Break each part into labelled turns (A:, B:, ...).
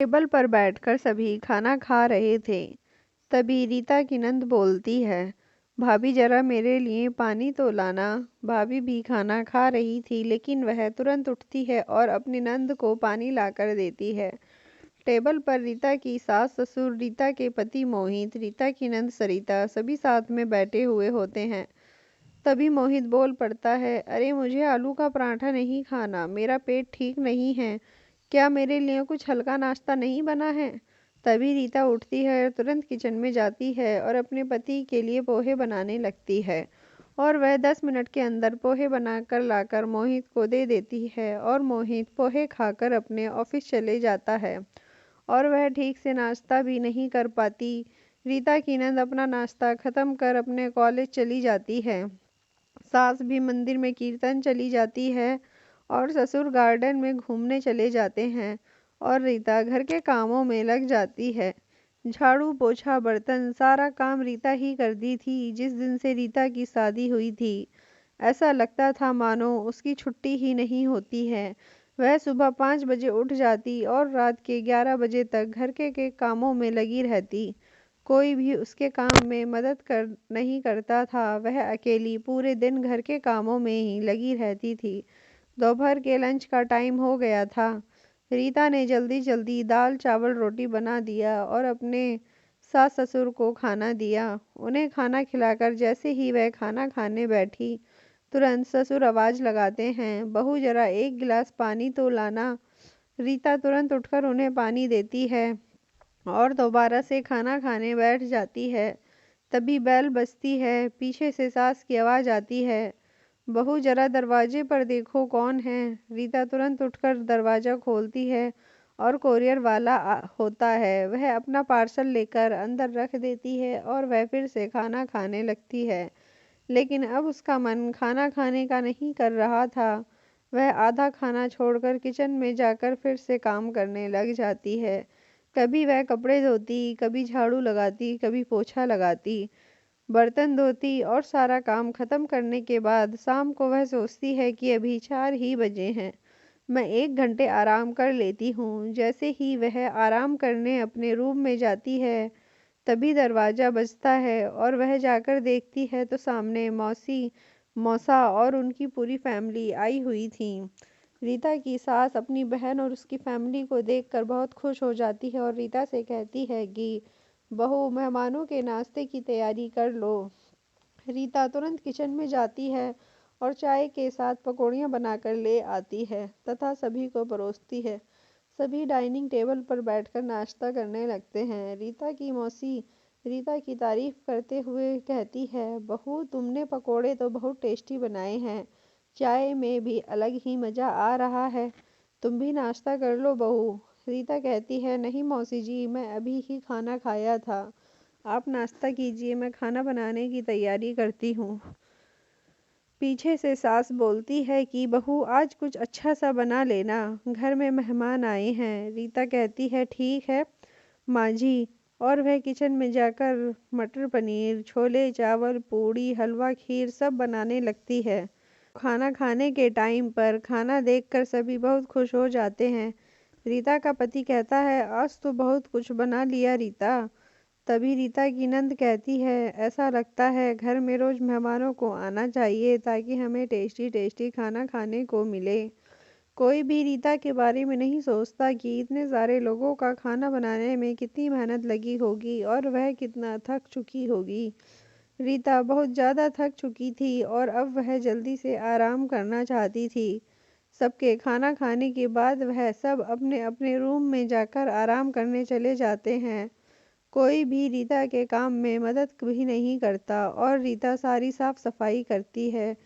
A: Table पर बैठकर सभी खाना खा रहे थे। तभी रीता की नंद बोलती है, भाभी जरा मेरे लिए पानी तो लाना। भाभी भी खाना खा रही थी, लेकिन वह तुरंत उठती है और अपनी नंद को पानी लाकर देती है। टेबल पर रीता की सास ससुर, रीता के पति मोहित, रीता की नंद सरिता सभी साथ में बैठे हुए होते हैं। तभी मोहित बोल पड़ता है, अरे मुझे आलू का पराठा नहीं खाना, मेरा पेट ठीक नहीं है। क्या मेरे लिए कुछ हल्का नाश्ता नहीं बना है? तभी रीता उठती है और तुरंत किचन में जाती है और अपने पति के लिए पोहे बनाने लगती है। और वह 10 मिनट के अंदर पोहे बनाकर लाकर मोहित को दे देती है और मोहित पोहे खाकर अपने ऑफिस चले जाता है। और वह ठीक से नाश्ता भी नहीं कर पाती। रीता की नंद अपना नाश्ता खत्म कर अपने कॉलेज चली जाती है। सास भी मंदिर में कीर्तन चली जाती है और ससुर गार्डन में घूमने चले जाते हैं। और रीता घर के कामों में लग जाती है। झाड़ू पोछा बर्तन सारा काम रीता ही करती थी। जिस दिन से रीता की शादी हुई थी, ऐसा लगता था मानो उसकी छुट्टी ही नहीं होती है। वह सुबह 5 बजे उठ जाती और रात के 11 बजे तक घर के कामों में लगी रहती। कोई भी उसके काम में मदद कर नहीं करता था। वह अकेली पूरे दिन घर के कामों में ही लगी रहती थी। दोपहर के लंच का टाइम हो गया था। रीता ने जल्दी जल्दी दाल चावल रोटी बना दिया और अपने सास ससुर को खाना दिया। उन्हें खाना खिलाकर जैसे ही वह खाना खाने बैठी, तुरंत ससुर आवाज लगाते हैं, बहू जरा एक गिलास पानी तो लाना। रीता तुरंत उठकर उन्हें पानी देती है और दोबारा से खाना खाने बैठ जाती है। तभी बेल बजती है। पीछे से सास की आवाज़ आती है, बहू जरा दरवाजे पर देखो कौन है। रीता तुरंत उठकर दरवाज़ा खोलती है और कोरियर वाला होता है। वह अपना पार्सल लेकर अंदर रख देती है और वह फिर से खाना खाने लगती है। लेकिन अब उसका मन खाना खाने का नहीं कर रहा था। वह आधा खाना छोड़कर किचन में जाकर फिर से काम करने लग जाती है। कभी वह कपड़े धोती, कभी झाड़ू लगाती, कभी पोछा लगाती, बर्तन धोती और सारा काम खत्म करने के बाद शाम को वह सोचती है कि अभी 4 ही बजे हैं, मैं 1 घंटे आराम कर लेती हूँ। जैसे ही वह आराम करने अपने रूम में जाती है, तभी दरवाज़ा बजता है और वह जाकर देखती है तो सामने मौसी, मौसा और उनकी पूरी फैमिली आई हुई थी। रीता की सास अपनी बहन और उसकी फैमिली को देखकर बहुत खुश हो जाती है और रीता से कहती है कि बहू मेहमानों के नाश्ते की तैयारी कर लो। रीता तुरंत किचन में जाती है और चाय के साथ पकौड़ियाँ बनाकर ले आती है तथा सभी को परोसती है। सभी डाइनिंग टेबल पर बैठकर नाश्ता करने लगते हैं। रीता की मौसी रीता की तारीफ करते हुए कहती है, बहू तुमने पकोड़े तो बहुत टेस्टी बनाए हैं, चाय में भी अलग ही मज़ा आ रहा है, तुम भी नाश्ता कर लो बहू। रीता कहती है, नहीं मौसी जी, मैं अभी ही खाना खाया था, आप नाश्ता कीजिए, मैं खाना बनाने की तैयारी करती हूँ। पीछे से सास बोलती है कि बहू आज कुछ अच्छा सा बना लेना, घर में मेहमान आए हैं। रीता कहती है, ठीक है माँ जी। और वह किचन में जाकर मटर पनीर, छोले चावल, पूड़ी, हलवा, खीर सब बनाने लगती है। खाना खाने के टाइम पर खाना देखकर सभी बहुत खुश हो जाते हैं। रीता का पति कहता है, आज तो बहुत कुछ बना लिया रीता। तभी रीता की नंद कहती है, ऐसा लगता है घर में रोज मेहमानों को आना चाहिए ताकि हमें टेस्टी टेस्टी खाना खाने को मिले। कोई भी रीता के बारे में नहीं सोचता कि इतने सारे लोगों का खाना बनाने में कितनी मेहनत लगी होगी और वह कितना थक चुकी होगी। रीता बहुत ज़्यादा थक चुकी थी और अब वह जल्दी से आराम करना चाहती थी। सबके खाना खाने के बाद वह सब अपने अपने रूम में जाकर आराम करने चले जाते हैं। कोई भी रीता के काम में मदद भी नहीं करता और रीता सारी साफ सफाई करती है,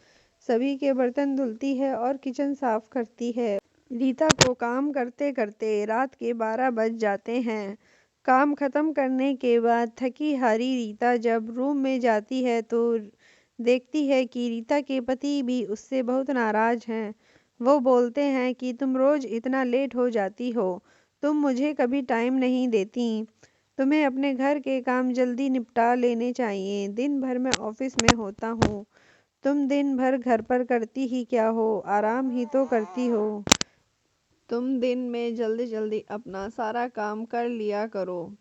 A: सभी के बर्तन धुलती है और किचन साफ करती है। रीता को काम करते करते रात के 12 बज जाते हैं। काम खत्म करने के बाद थकी हारी रीता जब रूम में जाती है तो देखती है कि रीता के पति भी उससे बहुत नाराज हैं। वो बोलते हैं कि तुम रोज इतना लेट हो जाती हो, तुम मुझे कभी टाइम नहीं देती, तुम्हें अपने घर के काम जल्दी निपटा लेने चाहिए, दिन भर मैं ऑफिस में होता हूँ, तुम दिन भर घर पर करती ही क्या हो, आराम ही तो करती हो। तुम दिन में जल्दी जल्दी अपना सारा काम कर लिया करो।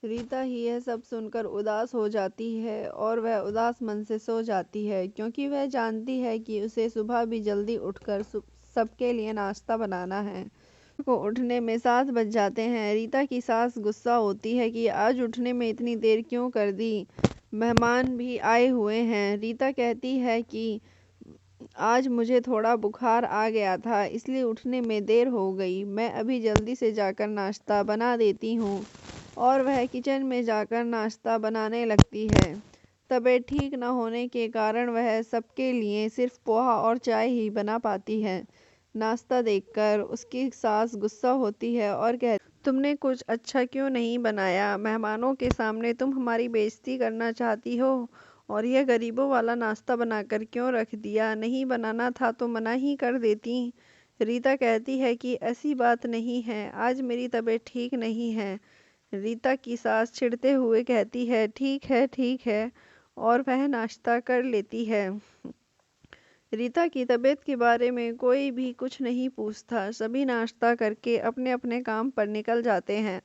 A: रीता ही यह सब सुनकर उदास हो जाती है और वह उदास मन से सो जाती है, क्योंकि वह जानती है कि उसे सुबह भी जल्दी उठकर सबके लिए नाश्ता बनाना है। को उठने में 7 बज जाते हैं। रीता की सास गुस्सा होती है कि आज उठने में इतनी देर क्यों कर दी, मेहमान भी आए हुए हैं। रीता कहती है कि आज मुझे थोड़ा बुखार आ गया था, इसलिए उठने में देर हो गई। मैं अभी जल्दी से जाकर नाश्ता बना देती हूँ। और वह किचन में जाकर नाश्ता बनाने लगती है। तबीयत ठीक न होने के कारण वह सबके लिए सिर्फ पोहा और चाय ही बना पाती है। नाश्ता देखकर उसकी सास गुस्सा होती है और कहती, तुमने कुछ अच्छा क्यों नहीं बनाया? मेहमानों के सामने तुम हमारी बेइज्जती करना चाहती हो और यह गरीबों वाला नाश्ता बनाकर क्यों रख दिया? नहीं बनाना था तो मना ही कर देती। रीता कहती है कि ऐसी बात नहीं है, आज मेरी तबीयत ठीक नहीं है। रीता की सास चिढ़ते हुए कहती है, ठीक है, और वह नाश्ता कर लेती है। रीता की तबीयत के बारे में कोई भी कुछ नहीं पूछता। सभी नाश्ता करके अपने अपने काम पर निकल जाते हैं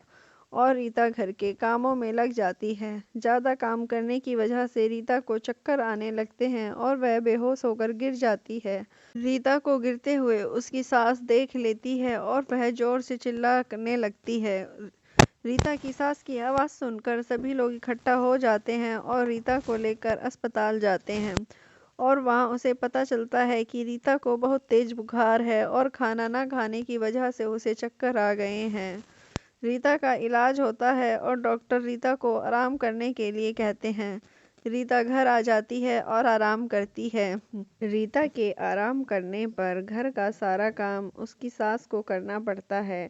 A: और रीता घर के कामों में लग जाती है। ज़्यादा काम करने की वजह से रीता को चक्कर आने लगते हैं और वह बेहोश होकर गिर जाती है। रीता को गिरते हुए उसकी सास देख लेती है और वह जोर से चिल्लाने लगती है। रीता की सास की आवाज़ सुनकर सभी लोग इकट्ठा हो जाते हैं और रीता को लेकर अस्पताल जाते हैं। और वहाँ उसे पता चलता है कि रीता को बहुत तेज बुखार है और खाना ना खाने की वजह से उसे चक्कर आ गए हैं। रीता का इलाज होता है और डॉक्टर रीता को आराम करने के लिए कहते हैं। रीता घर आ जाती है और आराम करती है। रीता के आराम करने पर घर का सारा काम उसकी सास को करना पड़ता है।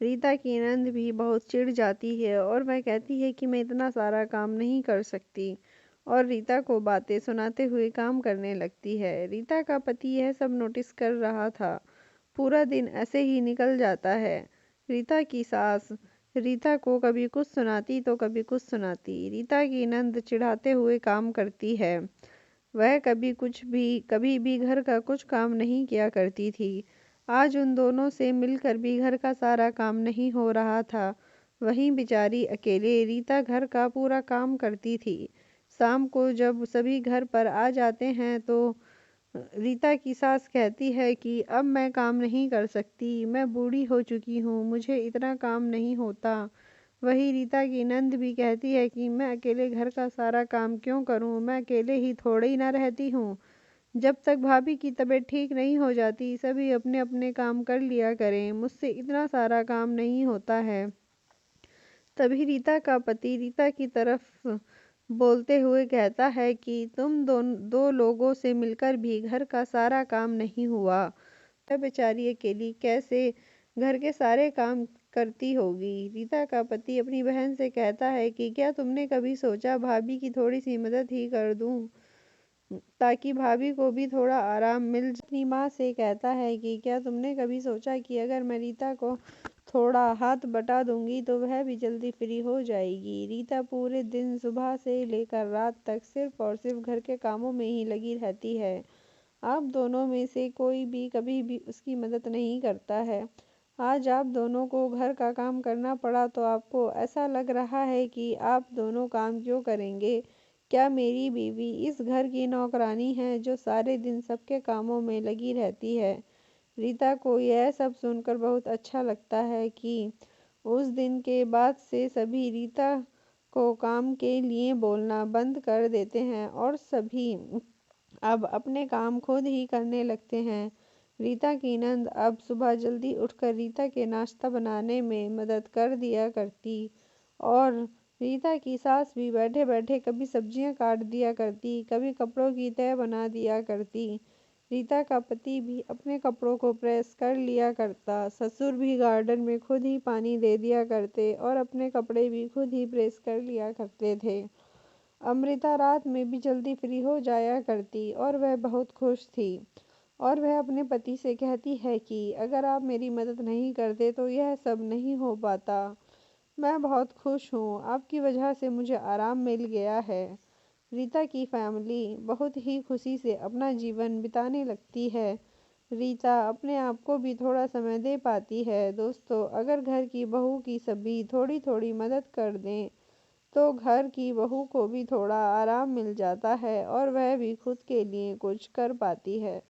A: रीता की नंद भी बहुत चिढ़ जाती है और वह कहती है कि मैं इतना सारा काम नहीं कर सकती, और रीता को बातें सुनाते हुए काम करने लगती है। रीता का पति यह सब नोटिस कर रहा था। पूरा दिन ऐसे ही निकल जाता है। रीता की सास रीता को कभी कुछ सुनाती तो कभी कुछ सुनाती। रीता की नंद चिढ़ाते हुए काम करती है। वह कभी भी घर का कुछ काम नहीं किया करती थी। आज उन दोनों से मिलकर भी घर का सारा काम नहीं हो रहा था। वहीं बेचारी अकेले रीता घर का पूरा काम करती थी। शाम को जब सभी घर पर आ जाते हैं तो रीता की सास कहती है कि अब मैं काम नहीं कर सकती, मैं बूढ़ी हो चुकी हूँ, मुझे इतना काम नहीं होता। वही रीता की नंद भी कहती है कि मैं अकेले घर का सारा काम क्यों करूँ, मैं अकेले ही थोड़े ही ना रहती हूँ। जब तक भाभी की तबीयत ठीक नहीं हो जाती सभी अपने अपने काम कर लिया करें, मुझसे इतना सारा काम नहीं होता है। तभी रीता का पति रीता की तरफ बोलते हुए कहता है कि तुम दो लोगों से मिलकर भी घर का सारा काम नहीं हुआ। वह बेचारी अकेली कैसे घर के सारे काम करती होगी। रीता का पति अपनी बहन से कहता है कि क्या तुमने कभी सोचा भाभी की थोड़ी सी मदद ही कर दूं, ताकि भाभी को भी थोड़ा आराम मिल जाए। अपनी माँ से कहता है कि क्या तुमने कभी सोचा कि अगर मैं रीता को थोड़ा हाथ बटा दूंगी तो वह भी जल्दी फ्री हो जाएगी। रीता पूरे दिन सुबह से लेकर रात तक सिर्फ और सिर्फ घर के कामों में ही लगी रहती है। आप दोनों में से कोई भी कभी भी उसकी मदद नहीं करता है। आज आप दोनों को घर का काम करना पड़ा तो आपको ऐसा लग रहा है कि आप दोनों काम क्यों करेंगे? क्या मेरी बीवी इस घर की नौकरानी है जो सारे दिन सबके कामों में लगी रहती है? रीता को यह सब सुनकर बहुत अच्छा लगता है कि उस दिन के बाद से सभी रीता को काम के लिए बोलना बंद कर देते हैं और सभी अब अपने काम खुद ही करने लगते हैं। रीता की नंद अब सुबह जल्दी उठकर रीता के नाश्ता बनाने में मदद कर दिया करती और रीता की सास भी बैठे बैठे कभी सब्जियां काट दिया करती, कभी कपड़ों की तह बना दिया करती। रीता का पति भी अपने कपड़ों को प्रेस कर लिया करता। ससुर भी गार्डन में खुद ही पानी दे दिया करते और अपने कपड़े भी खुद ही प्रेस कर लिया करते थे। अमृता रात में भी जल्दी फ्री हो जाया करती और वह बहुत खुश थी। और वह अपने पति से कहती है कि अगर आप मेरी मदद नहीं करते तो यह सब नहीं हो पाता। मैं बहुत खुश हूँ, आपकी वजह से मुझे आराम मिल गया है। रीता की फैमिली बहुत ही खुशी से अपना जीवन बिताने लगती है। रीता अपने आप को भी थोड़ा समय दे पाती है। दोस्तों, अगर घर की बहू की सभी थोड़ी थोड़ी मदद कर दें तो घर की बहू को भी थोड़ा आराम मिल जाता है और वह भी खुद के लिए कुछ कर पाती है।